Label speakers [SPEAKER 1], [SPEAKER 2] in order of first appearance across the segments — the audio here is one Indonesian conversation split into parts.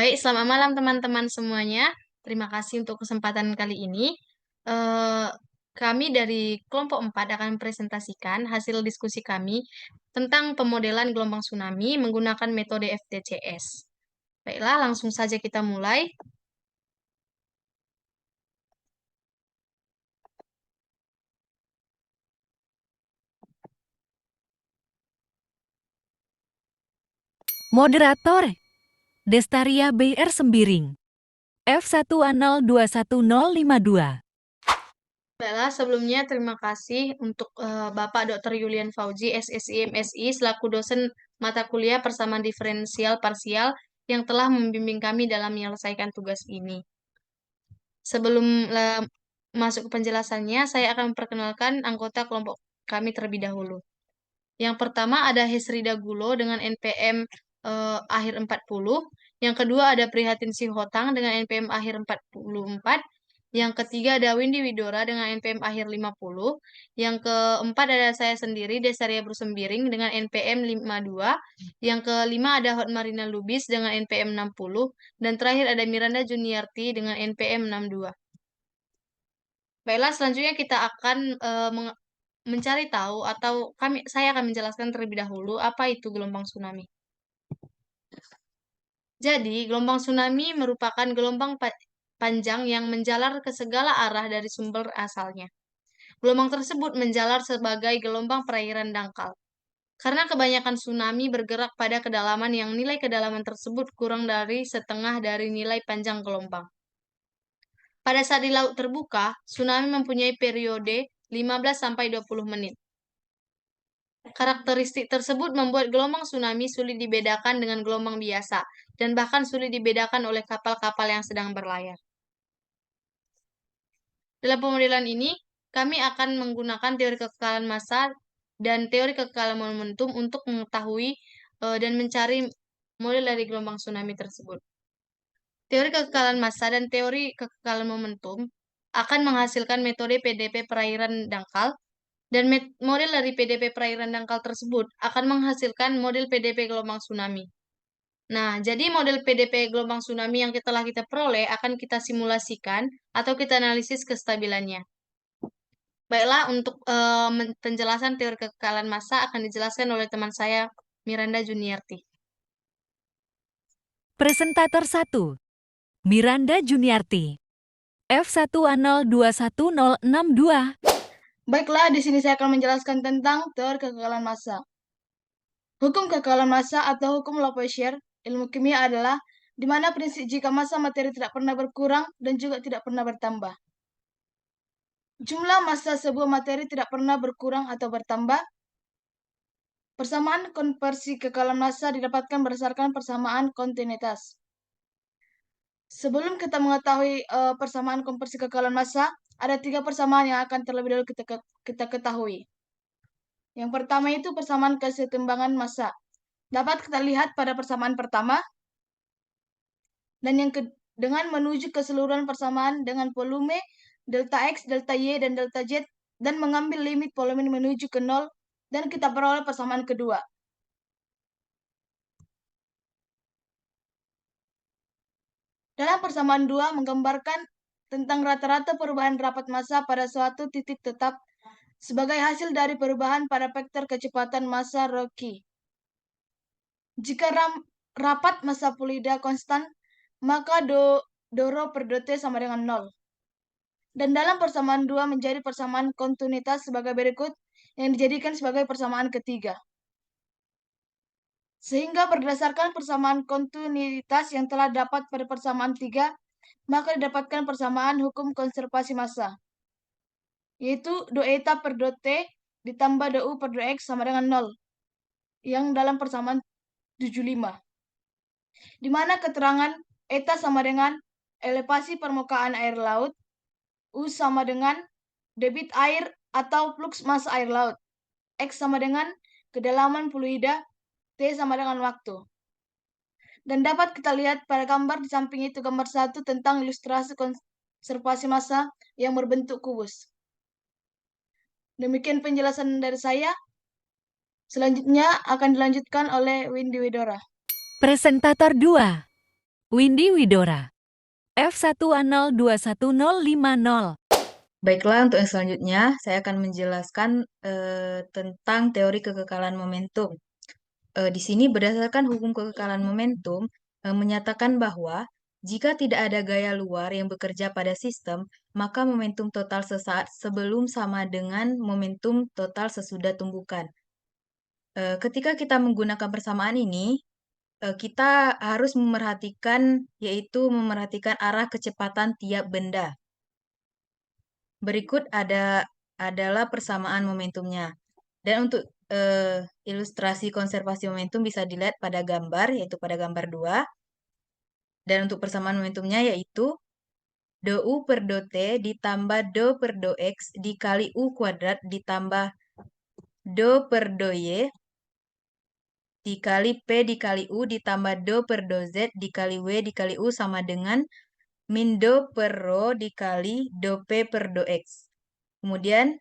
[SPEAKER 1] Baik, selamat malam teman-teman semuanya. Terima kasih untuk kesempatan kali ini. Eh, Kami dari kelompok 4 akan presentasikan hasil diskusi kami tentang pemodelan gelombang tsunami menggunakan metode FTCS. Baiklah, langsung saja kita mulai.
[SPEAKER 2] Moderator, Destaria BR Sembiring, F1A021052.
[SPEAKER 1] Baiklah, sebelumnya terima kasih untuk Bapak Dr. Yulian Fauzi, SSI MSI, selaku dosen mata kuliah persamaan diferensial parsial yang telah membimbing kami dalam menyelesaikan tugas ini. Sebelum masuk ke penjelasannya, saya akan memperkenalkan anggota kelompok kami terlebih dahulu. Yang pertama ada Hesrida Gulo dengan NPM akhir 40. Yang kedua ada Prihatin Sihotang dengan NPM akhir 44. Yang ketiga ada Windy Widora dengan NPM akhir 50. Yang keempat ada saya sendiri, Desaria Brusembiring dengan NPM 52. Yang kelima ada Hotmarina Lubis dengan NPM 60. Dan terakhir ada Miranda Juniarti dengan NPM 62. Baiklah, selanjutnya kita akan mencari tahu atau saya akan menjelaskan terlebih dahulu apa itu gelombang tsunami. Jadi, gelombang tsunami merupakan gelombang panjang yang menjalar ke segala arah dari sumber asalnya. Gelombang tersebut menjalar sebagai gelombang perairan dangkal. Karena kebanyakan tsunami bergerak pada kedalaman yang nilai kedalaman tersebut kurang dari setengah dari nilai panjang gelombang. Pada saat di laut terbuka, tsunami mempunyai periode 15-20 menit. Karakteristik tersebut membuat gelombang tsunami sulit dibedakan dengan gelombang biasa, dan bahkan sulit dibedakan oleh kapal-kapal yang sedang berlayar. Dalam pemodelan ini, kami akan menggunakan teori kekekalan massa dan teori kekekalan momentum untuk mengetahui dan mencari model dari gelombang tsunami tersebut. Teori kekekalan massa dan teori kekekalan momentum akan menghasilkan metode PDP perairan dangkal, dan model dari PDP perairan dangkal tersebut akan menghasilkan model PDP gelombang tsunami. Nah, jadi model PDP gelombang tsunami yang telah kita peroleh akan kita simulasikan atau kita analisis kestabilannya. Baiklah, untuk penjelasan teori kekekalan massa akan dijelaskan oleh teman saya, Miranda Juniarti.
[SPEAKER 2] Presentator 1, Miranda Juniarti, F1A021062.
[SPEAKER 3] Baiklah, di sini saya akan menjelaskan tentang teori kekekalan massa. Hukum kekekalan massa atau hukum Lavoisier, ilmu kimia adalah di mana prinsip jika massa materi tidak pernah berkurang dan juga tidak pernah bertambah. Jumlah massa sebuah materi tidak pernah berkurang atau bertambah. Persamaan konversi kekekalan massa didapatkan berdasarkan persamaan kontinuitas. Sebelum kita mengetahui persamaan konversi kekekalan massa, ada 3 persamaan yang akan terlebih dahulu kita ketahui. Yang pertama itu persamaan kesetimbangan massa. Dapat kita lihat pada persamaan pertama, dan dengan menuju keseluruhan persamaan dengan volume delta X, delta Y, dan delta Z, dan mengambil limit volume menuju ke 0, dan kita peroleh persamaan kedua. Dalam persamaan 2 menggambarkan tentang rata-rata perubahan rapat massa pada suatu titik tetap sebagai hasil dari perubahan pada vektor kecepatan massa ρ. Jika rapat massa fluida konstan, maka ρ per dot sama dengan 0. Dan dalam persamaan 2 menjadi persamaan kontinuitas sebagai berikut yang dijadikan sebagai persamaan ketiga. Sehingga berdasarkan persamaan kontinuitas yang telah dapat pada persamaan 3, maka didapatkan persamaan hukum konservasi massa, yaitu do eta per dot T ditambah do U per dot X sama dengan 0, yang dalam persamaan 75. Di mana keterangan eta sama dengan elevasi permukaan air laut, U sama dengan debit air atau flux massa air laut, X sama dengan kedalaman fluida, T sama dengan waktu. Dan dapat kita lihat pada gambar di samping itu gambar 1 tentang ilustrasi konservasi massa yang berbentuk kubus. Demikian penjelasan dari saya. Selanjutnya akan dilanjutkan oleh Windy Widora.
[SPEAKER 2] Presentator 2, Windy Widora. F1A0211050.
[SPEAKER 4] Baiklah, untuk yang selanjutnya saya akan menjelaskan tentang teori kekekalan momentum. Di sini berdasarkan hukum kekekalan momentum menyatakan bahwa jika tidak ada gaya luar yang bekerja pada sistem, maka momentum total sesaat sebelum sama dengan momentum total sesudah tumbukan. Ketika kita menggunakan persamaan ini, kita harus yaitu memerhatikan arah kecepatan tiap benda. Berikut adalah persamaan momentumnya. Dan untuk ilustrasi konservasi momentum bisa dilihat pada gambar, yaitu pada gambar 2. Dan untuk persamaan momentumnya yaitu do U per do T ditambah do per do X dikali U kuadrat ditambah do per do Y dikali P dikali U ditambah do per do Z dikali W dikali U sama dengan min do per rho dikali do P per do X. Kemudian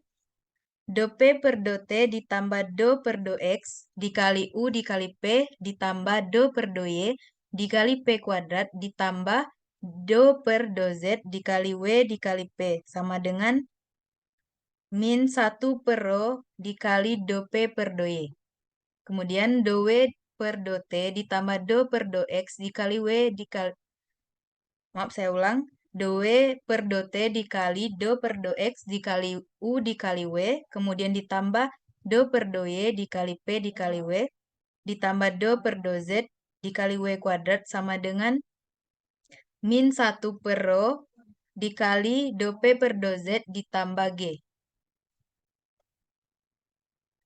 [SPEAKER 4] do P per do T ditambah do per do X dikali U dikali P ditambah do per do Y dikali P kuadrat ditambah do per do Z dikali W dikali P sama dengan min 1 per rho dikali do P per do Y. Kemudian do W per do T ditambah do per do X dikali W dikali... Maaf, saya ulang. Do W per do T dikali do per do X dikali U dikali W, kemudian ditambah do per do Y dikali P dikali W, ditambah do per do Z dikali W kuadrat sama dengan min 1 per rho dikali do P per do Z ditambah G.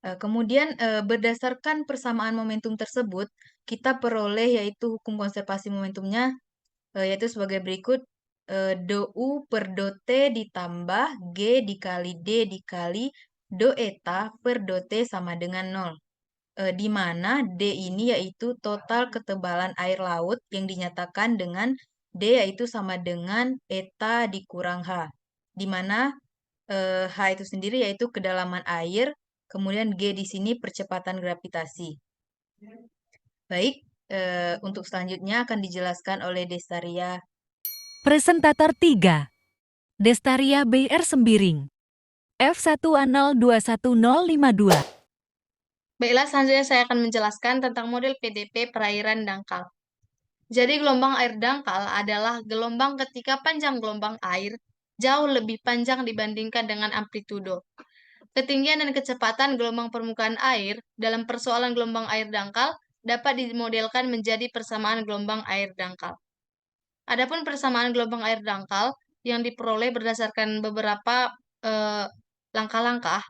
[SPEAKER 4] Kemudian berdasarkan persamaan momentum tersebut, kita peroleh yaitu hukum konservasi momentumnya, yaitu sebagai berikut. Do U per do T ditambah G dikali D dikali do eta per do T sama dengan 0. Di mana D ini yaitu total ketebalan air laut yang dinyatakan dengan D yaitu sama dengan eta dikurang H. Di mana H itu sendiri yaitu kedalaman air, kemudian G di sini percepatan gravitasi. Baik, untuk selanjutnya akan dijelaskan oleh Destaria.
[SPEAKER 2] Presentator 3. Destaria BR Sembiring. F1A0211052.
[SPEAKER 1] Baiklah, selanjutnya saya akan menjelaskan tentang model PDP perairan dangkal. Jadi gelombang air dangkal adalah gelombang ketika panjang gelombang air jauh lebih panjang dibandingkan dengan amplitudo. Ketinggian dan kecepatan gelombang permukaan air dalam persoalan gelombang air dangkal dapat dimodelkan menjadi persamaan gelombang air dangkal. Adapun persamaan gelombang air dangkal yang diperoleh berdasarkan beberapa langkah-langkah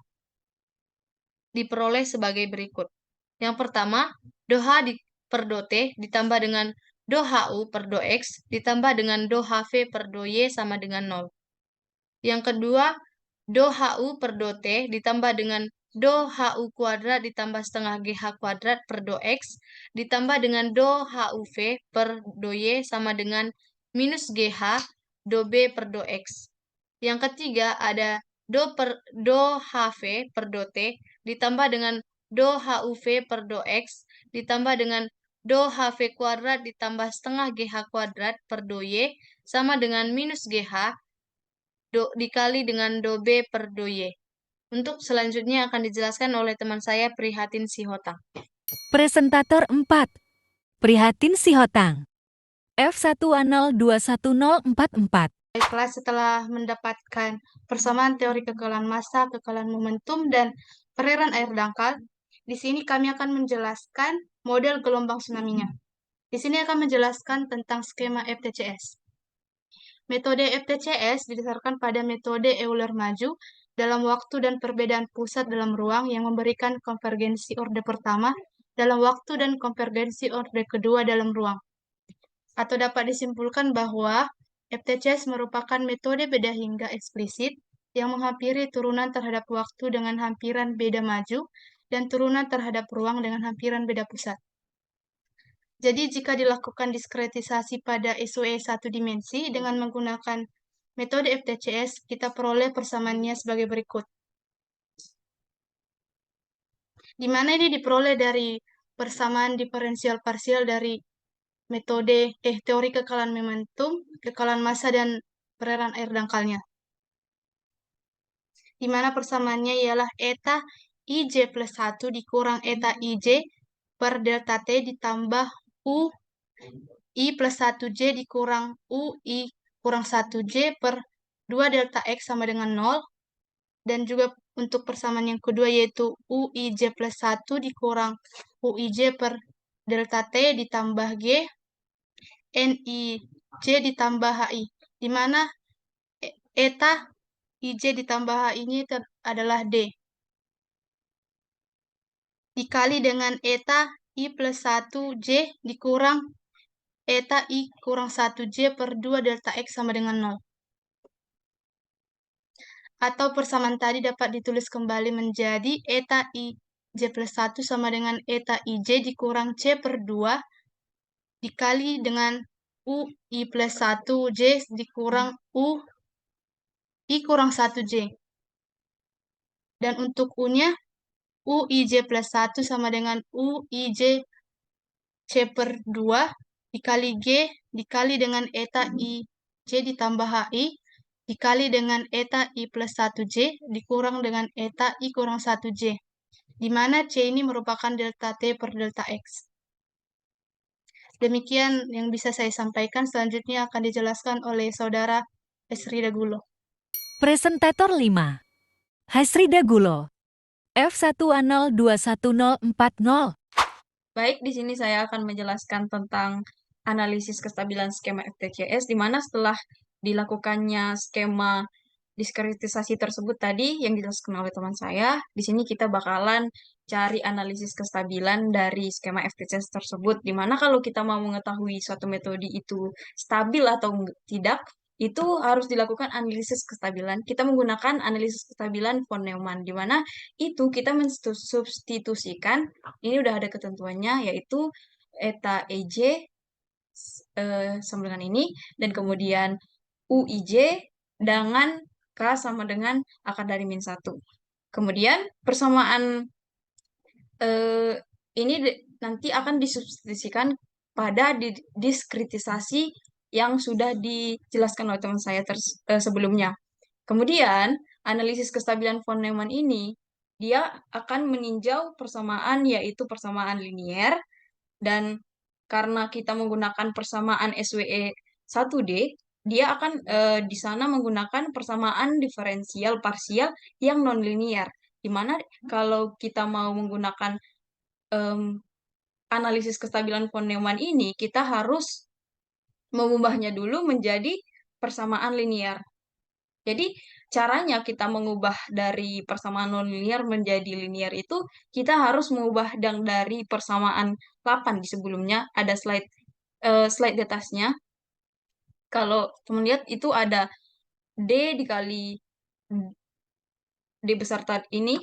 [SPEAKER 1] diperoleh sebagai berikut. Yang pertama, do H per do T ditambah dengan do HU per do X ditambah dengan do HV per do Y sama dengan 0. Yang kedua, do HU per do T ditambah dengan do HU kuadrat ditambah setengah GH kuadrat per do X ditambah dengan do HUV per do Y sama dengan minus GH do B per do X. Yang ketiga ada do HV per do T ditambah dengan do HUV per do X ditambah dengan do HV kuadrat ditambah setengah GH kuadrat per do Y sama dengan minus GH dikali dengan do B per do Y. Untuk selanjutnya akan dijelaskan oleh teman saya Prihatin Sihotang.
[SPEAKER 2] Presentator 4. Prihatin Sihotang. F1A0211044.
[SPEAKER 3] Baiklah, setelah mendapatkan persamaan teori kekekalan massa, kekekalan momentum, dan perairan air dangkal, di sini kami akan menjelaskan model gelombang tsunami-nya. Di sini akan menjelaskan tentang skema FTCS. Metode FTCS didasarkan pada metode Euler maju dalam waktu dan perbedaan pusat dalam ruang yang memberikan konvergensi orde pertama dalam waktu dan konvergensi orde kedua dalam ruang. Atau dapat disimpulkan bahwa FTCS merupakan metode beda hingga eksplisit yang menghampiri turunan terhadap waktu dengan hampiran beda maju dan turunan terhadap ruang dengan hampiran beda pusat. Jadi jika dilakukan diskretisasi pada SOE satu dimensi dengan menggunakan metode FTCS, kita peroleh persamaannya sebagai berikut. Di mana ini diperoleh dari persamaan diferensial parsial dari
[SPEAKER 1] teori kekalan momentum, kekalan massa, dan peredaran air dangkalnya. Di mana persamaannya ialah eta IJ plus 1 dikurang eta IJ per delta T ditambah U I plus 1J dikurang U I kurang 1J per 2 delta X sama dengan 0. Dan juga untuk persamaan yang kedua yaitu UIJ plus 1 dikurang UIJ per delta T ditambah G NIJ ditambah HI. Di mana eta IJ ditambah HI-nya itu adalah D. Dikali dengan eta I plus 1J dikurang eta I kurang 1J per 2 delta X sama dengan 0. Atau persamaan tadi dapat ditulis kembali menjadi eta I J plus 1 sama dengan eta IJ dikurang C per 2 dikali dengan U I plus 1J dikurang U I kurang 1J. Dan untuk U-nya, UIJ plus 1 sama dengan UIJ C per 2 dikali G dikali dengan eta IJ ditambah HI dikali dengan eta I plus 1J dikurang dengan eta I kurang 1J. Di mana C ini merupakan delta T per delta X. Demikian yang bisa saya sampaikan. Selanjutnya akan dijelaskan oleh Saudara Esri Dagulo.
[SPEAKER 2] Presentator 5. Hasri Dagulo. F1A0211040.
[SPEAKER 5] Baik, di sini saya akan menjelaskan tentang analisis kestabilan skema FTCS, di mana setelah dilakukannya skema diskretisasi tersebut tadi yang dijelaskan oleh teman saya, di sini kita bakalan cari analisis kestabilan dari skema FTCS tersebut, di mana kalau kita mau mengetahui suatu metode itu stabil atau tidak, itu harus dilakukan analisis kestabilan. Kita menggunakan analisis kestabilan von Neumann, di mana itu kita mensubstitusikan, ini udah ada ketentuannya, yaitu eta EJ sama dengan ini, dan kemudian UIJ dengan K sama dengan akar dari min 1. Kemudian persamaan ini nanti akan disubstitusikan pada diskretisasi yang sudah dijelaskan oleh teman saya sebelumnya. Kemudian, analisis kestabilan von Neumann ini, dia akan meninjau persamaan, yaitu persamaan linier, dan karena kita menggunakan persamaan SWE 1D, dia akan di sana menggunakan persamaan diferensial parsial yang nonlinier. Di mana kalau kita mau menggunakan analisis kestabilan von Neumann ini, kita harus mengubahnya dulu menjadi persamaan linier. Jadi, caranya kita mengubah dari persamaan nonlinier menjadi linier itu, kita harus mengubah dari persamaan 8 di sebelumnya, ada slide di atasnya. Kalau teman lihat itu ada D dikali D besar tadi ini,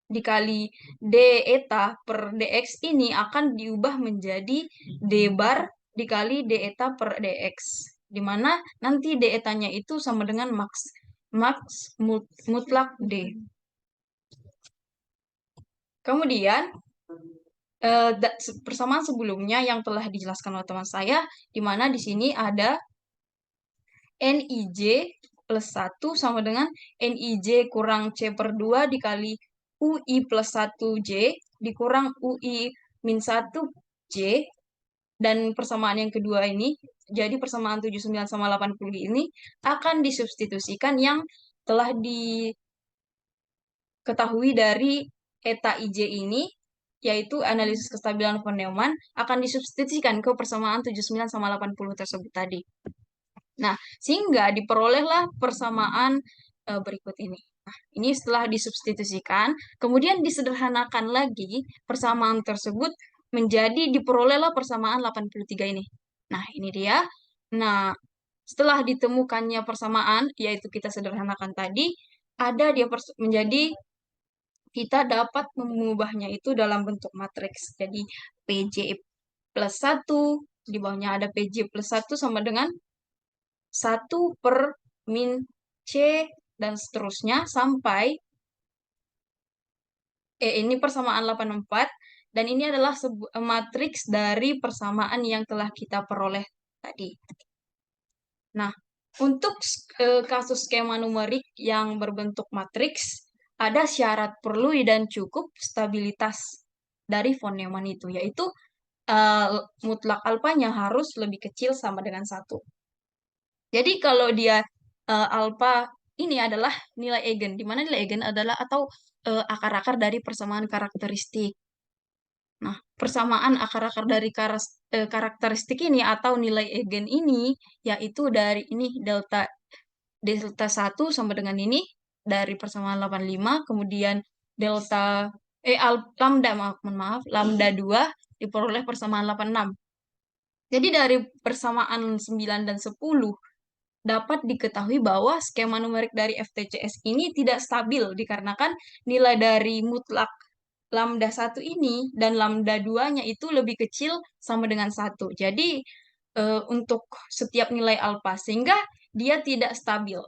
[SPEAKER 5] dikali D eta per dx ini akan diubah menjadi D bar dikali D eta per dx. Di mana nanti D etanya itu sama dengan max mutlak D. Kemudian, persamaan sebelumnya yang telah dijelaskan oleh teman saya, di mana di sini ada NIJ plus 1 sama dengan NIJ kurang C per 2 dikali UI plus 1J dikurang UI min 1J, dan persamaan yang kedua ini, jadi persamaan 79 sama 80 ini akan disubstitusikan yang telah diketahui dari eta IJ ini, yaitu analisis kestabilan von Neumann, akan disubstitusikan ke persamaan 79 sama 80 tersebut tadi. Nah, sehingga diperolehlah persamaan berikut ini. Nah, ini setelah disubstitusikan, kemudian disederhanakan lagi persamaan tersebut menjadi diperolehlah persamaan 83 ini. Nah, ini dia. Nah, setelah ditemukannya persamaan, yaitu kita sederhanakan tadi, ada dia menjadi kita dapat mengubahnya itu dalam bentuk matriks. Jadi, PJ plus 1, di bawahnya ada PJ plus 1 sama dengan 1 per min C, dan seterusnya sampai ini persamaan 84 dan ini adalah matriks dari persamaan yang telah kita peroleh tadi. Nah, untuk kasus skema numerik yang berbentuk matriks, ada syarat perlu dan cukup stabilitas dari von Neumann itu, yaitu eh, mutlak alfanya harus lebih kecil sama dengan 1. Jadi kalau dia alfa ini adalah nilai eigen, di mana nilai eigen adalah atau akar-akar dari persamaan karakteristik. Nah, persamaan akar-akar dari karakteristik ini atau nilai eigen ini yaitu dari ini delta delta 1 sama dengan ini dari persamaan 85, kemudian delta lambda mohon maaf, lambda 2 diperoleh persamaan 86. Jadi dari persamaan 9 dan 10 dapat diketahui bahwa skema numerik dari FTCS ini tidak stabil dikarenakan nilai dari mutlak lambda 1 ini dan lambda 2-nya itu lebih kecil sama dengan 1. Jadi untuk setiap nilai alfa sehingga dia tidak stabil.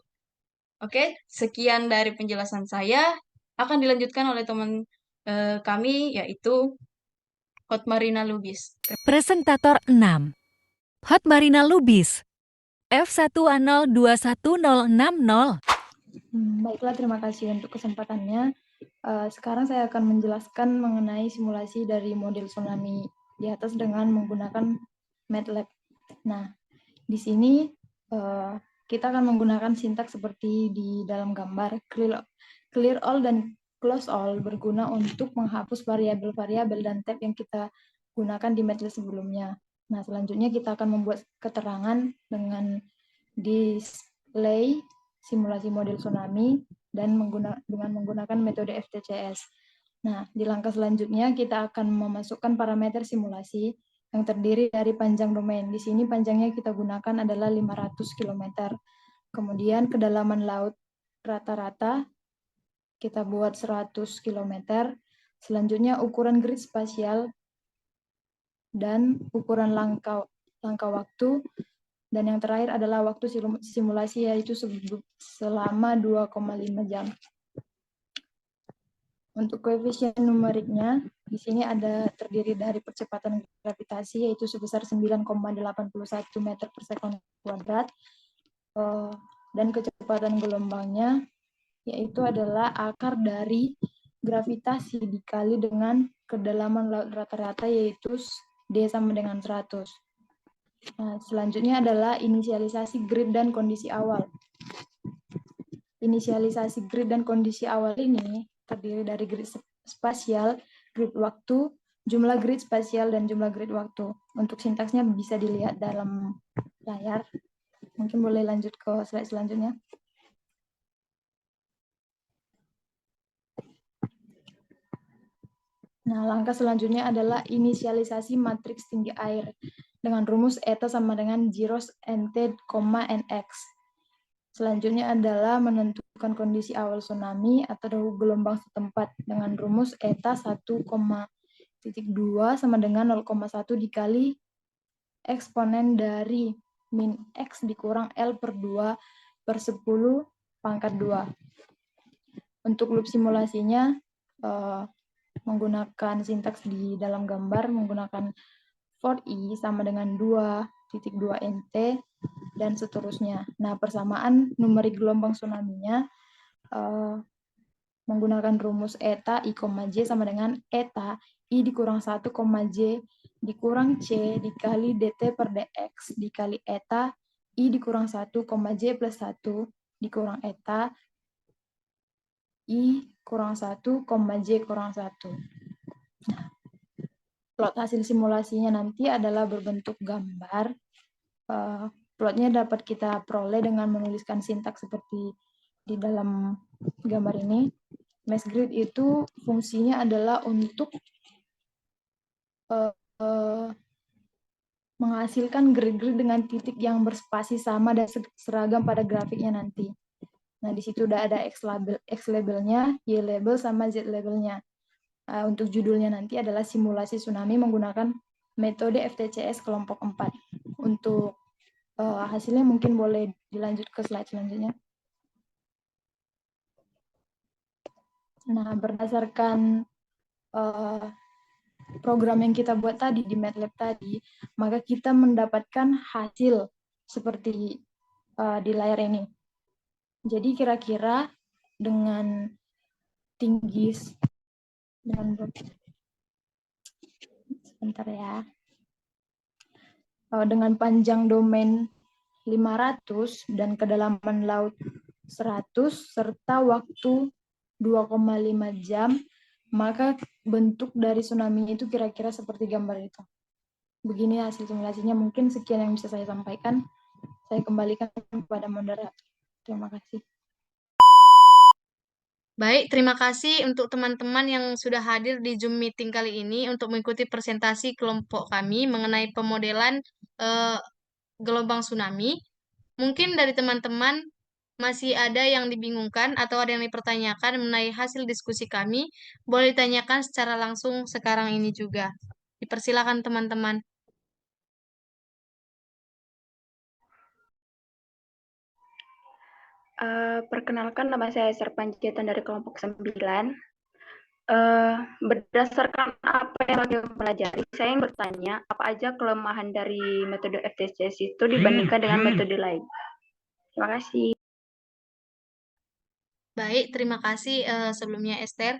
[SPEAKER 5] Oke, sekian dari penjelasan saya. Akan dilanjutkan oleh teman kami yaitu Hotmarina Lubis.
[SPEAKER 2] Presentator 6. Hotmarina Lubis. F1A021060.
[SPEAKER 6] Baiklah, terima kasih untuk kesempatannya. Sekarang saya akan menjelaskan mengenai simulasi dari model tsunami di atas dengan menggunakan MATLAB. Nah, di sini kita akan menggunakan sintaks seperti di dalam gambar. Clear all dan close all berguna untuk menghapus variabel-variabel dan tab yang kita gunakan di MATLAB sebelumnya. Nah, selanjutnya kita akan membuat keterangan dengan display simulasi model tsunami dan dengan menggunakan metode FTCS. Nah, di langkah selanjutnya kita akan memasukkan parameter simulasi yang terdiri dari panjang domain. Di sini panjangnya kita gunakan adalah 500 km. Kemudian kedalaman laut rata-rata kita buat 100 km. Selanjutnya ukuran grid spasial dan ukuran langkah waktu. Dan yang terakhir adalah waktu simulasi, yaitu selama 2,5 jam. Untuk koefisien numeriknya, di sini ada terdiri dari percepatan gravitasi, yaitu sebesar 9,81 meter per sekon kuadrat, dan kecepatan gelombangnya, yaitu adalah akar dari gravitasi dikali dengan kedalaman laut rata-rata, yaitu D sama dengan 100. Nah, selanjutnya adalah inisialisasi grid dan kondisi awal. Inisialisasi grid dan kondisi awal ini terdiri dari grid spasial, grid waktu, jumlah grid spasial, dan jumlah grid waktu. Untuk sintaksnya bisa dilihat dalam layar. Mungkin boleh lanjut ke slide selanjutnya. Nah, langkah selanjutnya adalah inisialisasi matriks tinggi air dengan rumus eta sama dengan zeros nt, nx. Selanjutnya adalah menentukan kondisi awal tsunami atau gelombang setempat dengan rumus eta 1,2 sama dengan 0,1 dikali eksponen dari min x dikurang L per 2 per 10 pangkat 2. Untuk loop simulasinya, menggunakan sintaks di dalam gambar, menggunakan for i sama dengan 2.2 nt, dan seterusnya. Nah, persamaan numerik gelombang tsunami-nya menggunakan rumus eta i, j sama dengan eta i dikurang 1, j dikurang c dikali dt per dx dikali eta i dikurang 1, j plus 1 dikurang eta I kurang 1, j kurang 1. Nah, plot hasil simulasinya nanti adalah berbentuk gambar. Plotnya dapat kita peroleh dengan menuliskan sintaks seperti di dalam gambar ini. Mesh grid itu fungsinya adalah untuk menghasilkan grid-grid dengan titik yang berspasi sama dan seragam pada grafiknya nanti. Nah, di situ udah ada X labelnya, Y label, sama Z labelnya. Untuk judulnya nanti adalah simulasi tsunami menggunakan metode FTCS kelompok 4. Untuk hasilnya mungkin boleh dilanjut ke slide selanjutnya. Nah, berdasarkan eh, program yang kita buat tadi di MATLAB tadi, maka kita mendapatkan hasil seperti di layar ini. Jadi kira-kira dengan tinggi sebentar ya. Dengan panjang domain 500 dan kedalaman laut 100 serta waktu 2,5 jam, maka bentuk dari tsunami itu kira-kira seperti gambar itu. Begini hasil simulasinya, mungkin sekian yang bisa saya sampaikan. Saya kembalikan kepada moderator. Terima kasih.
[SPEAKER 1] Baik, terima kasih untuk teman-teman yang sudah hadir di Zoom meeting kali ini untuk mengikuti presentasi kelompok kami mengenai pemodelan eh, gelombang tsunami. Mungkin dari teman-teman masih ada yang dibingungkan atau ada yang dipertanyakan mengenai hasil diskusi kami, boleh ditanyakan secara langsung sekarang ini juga. Dipersilakan teman-teman.
[SPEAKER 7] Perkenalkan, nama saya Esther Panjaitan dari kelompok 9. Berdasarkan apa yang saya pelajari, saya ingin bertanya, apa aja kelemahan dari metode FTCS itu dibandingkan dengan metode lain? Terima kasih.
[SPEAKER 1] Baik, terima kasih sebelumnya Esther.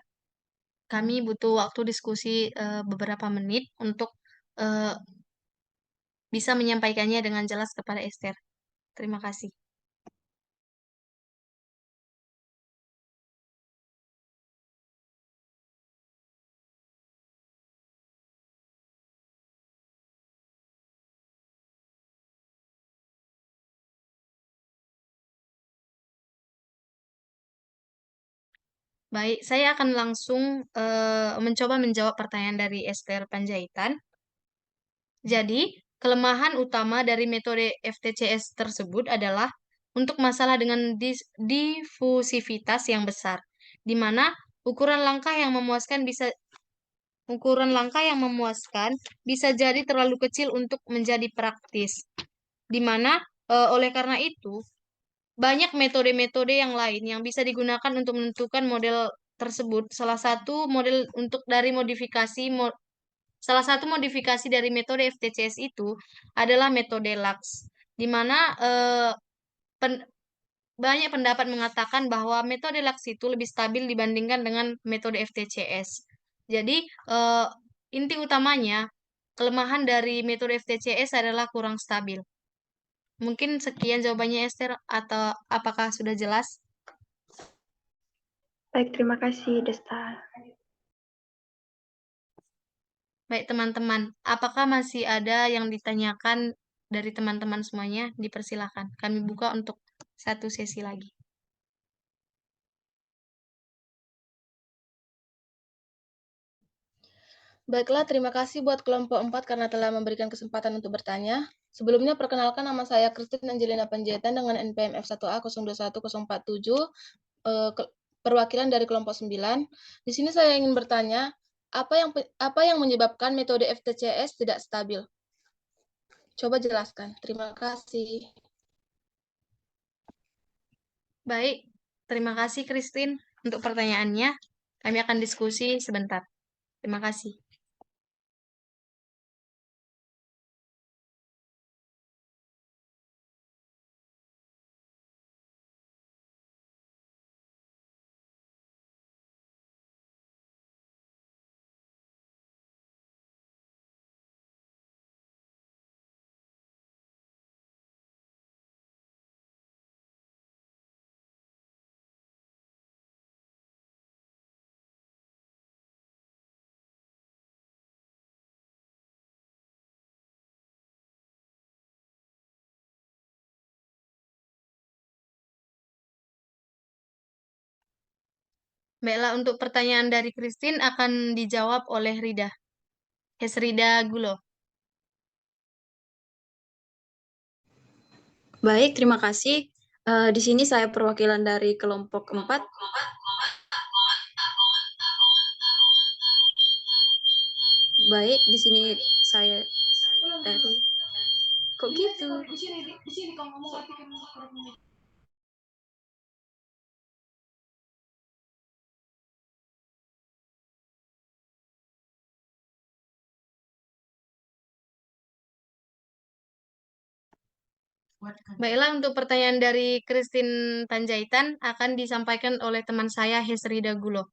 [SPEAKER 1] Kami butuh waktu diskusi beberapa menit untuk eh, bisa menyampaikannya dengan jelas kepada Esther. Terima kasih. Baik, saya akan langsung mencoba menjawab pertanyaan dari Esther Panjaitan. Jadi, kelemahan utama dari metode FTCS tersebut adalah untuk masalah dengan difusivitas yang besar, di mana ukuran langkah yang memuaskan bisa jadi terlalu kecil untuk menjadi praktis. Di mana oleh karena itu banyak metode-metode yang lain yang bisa digunakan untuk menentukan model tersebut. Salah satu modifikasi dari metode FTCS itu adalah metode LUX, di mana pen- banyak pendapat mengatakan bahwa metode LUX itu lebih stabil dibandingkan dengan metode FTCS. Jadi, inti utamanya, kelemahan dari metode FTCS adalah kurang stabil. Mungkin sekian jawabannya Esther, atau apakah sudah jelas?
[SPEAKER 7] Baik, terima kasih, Desta.
[SPEAKER 1] Baik, teman-teman. Apakah masih ada yang ditanyakan dari teman-teman semuanya? Dipersilakan. Kami buka untuk satu sesi lagi.
[SPEAKER 8] Baiklah, terima kasih buat kelompok 4 karena telah memberikan kesempatan untuk bertanya. Sebelumnya, perkenalkan nama saya Christine Angelina Panjaitan dengan NPM F1A 021047, perwakilan dari kelompok 9. Di sini saya ingin bertanya, apa yang menyebabkan metode FTCS tidak stabil? Coba jelaskan. Terima kasih.
[SPEAKER 1] Baik, terima kasih Christine untuk pertanyaannya. Kami akan diskusi sebentar. Terima kasih. Baiklah, untuk pertanyaan dari Christine akan dijawab oleh Rida. Rida Gulo.
[SPEAKER 5] Baik, terima kasih. Di sini saya perwakilan dari kelompok 4. Baik, di sini saya dari... Kok gitu?
[SPEAKER 3] Di sini kau ngomong
[SPEAKER 1] Baiklah, untuk pertanyaan dari Christine Panjaitan akan disampaikan oleh teman saya Hesrida Gulo.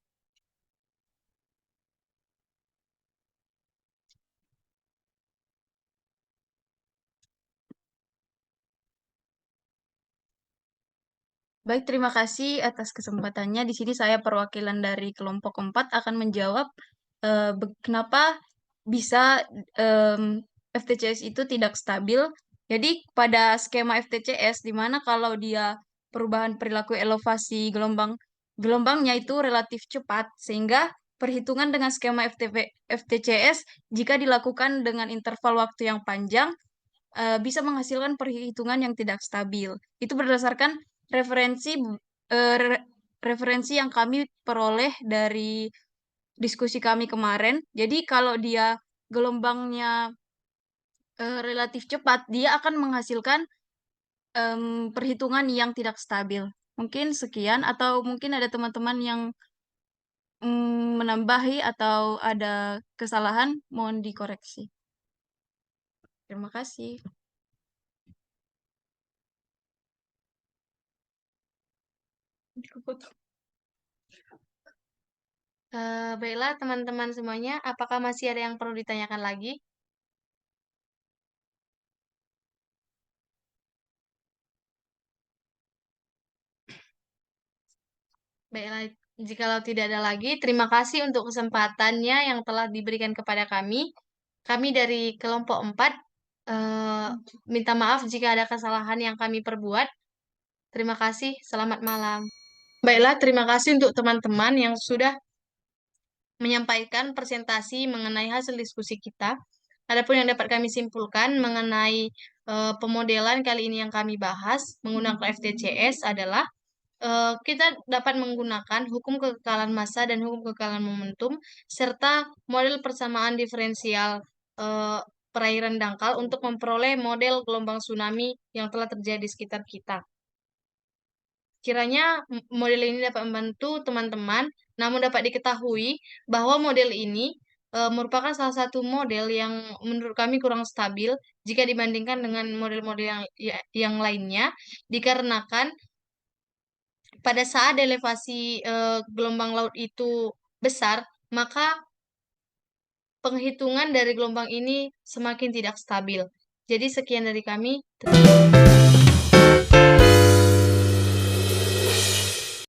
[SPEAKER 5] Baik, terima kasih atas kesempatannya. Di sini saya perwakilan dari kelompok 4 akan menjawab kenapa bisa FTCS itu tidak stabil. Jadi pada skema FTCS, di mana kalau dia perubahan perilaku elevasi gelombangnya itu relatif cepat, sehingga perhitungan dengan skema FTCS jika dilakukan dengan interval waktu yang panjang bisa menghasilkan perhitungan yang tidak stabil. Itu berdasarkan referensi referensi yang kami peroleh dari diskusi kami kemarin. Jadi kalau dia gelombangnya relatif cepat, dia akan menghasilkan perhitungan yang tidak stabil. Mungkin sekian, atau mungkin ada teman-teman yang menambahi atau ada kesalahan, mohon dikoreksi. Terima kasih.
[SPEAKER 1] Baiklah, teman-teman semuanya, apakah masih ada yang perlu ditanyakan lagi? Baiklah, jikalau tidak ada lagi, terima kasih untuk kesempatannya yang telah diberikan kepada kami. Kami dari kelompok 4 minta maaf jika ada kesalahan yang kami perbuat. Terima kasih, selamat malam. Baiklah, terima kasih untuk teman-teman yang sudah menyampaikan presentasi mengenai hasil diskusi kita. Adapun yang dapat kami simpulkan mengenai pemodelan kali ini yang kami bahas menggunakan FTCS adalah kita dapat menggunakan hukum kekekalan massa dan hukum kekekalan momentum serta model persamaan diferensial perairan dangkal untuk memperoleh model gelombang tsunami yang telah terjadi di sekitar kita. Kiranya model ini dapat membantu teman-teman, namun dapat diketahui bahwa model ini merupakan salah satu model yang menurut kami kurang stabil jika dibandingkan dengan model-model yang lainnya, dikarenakan pada saat elevasi gelombang laut itu besar, maka penghitungan dari gelombang ini semakin tidak stabil. Jadi sekian dari kami.